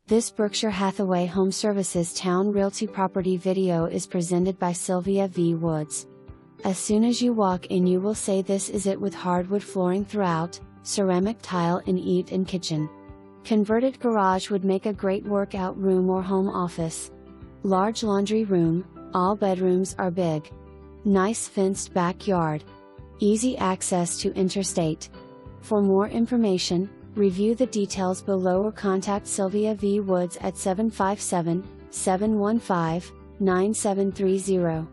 This Berkshire Hathaway HomeServices Towne Realty property video is presented by Sylvia V Woods. As soon as you walk in you will say this is it, with hardwood flooring throughout, ceramic tile in eat and kitchen. Converted garage would make a great workout room or home office. Large laundry room, all bedrooms are big. Nice fenced backyard. Easy access to interstate. For more information, review the details below or contact Sylvia V Woods at 757-715-9730.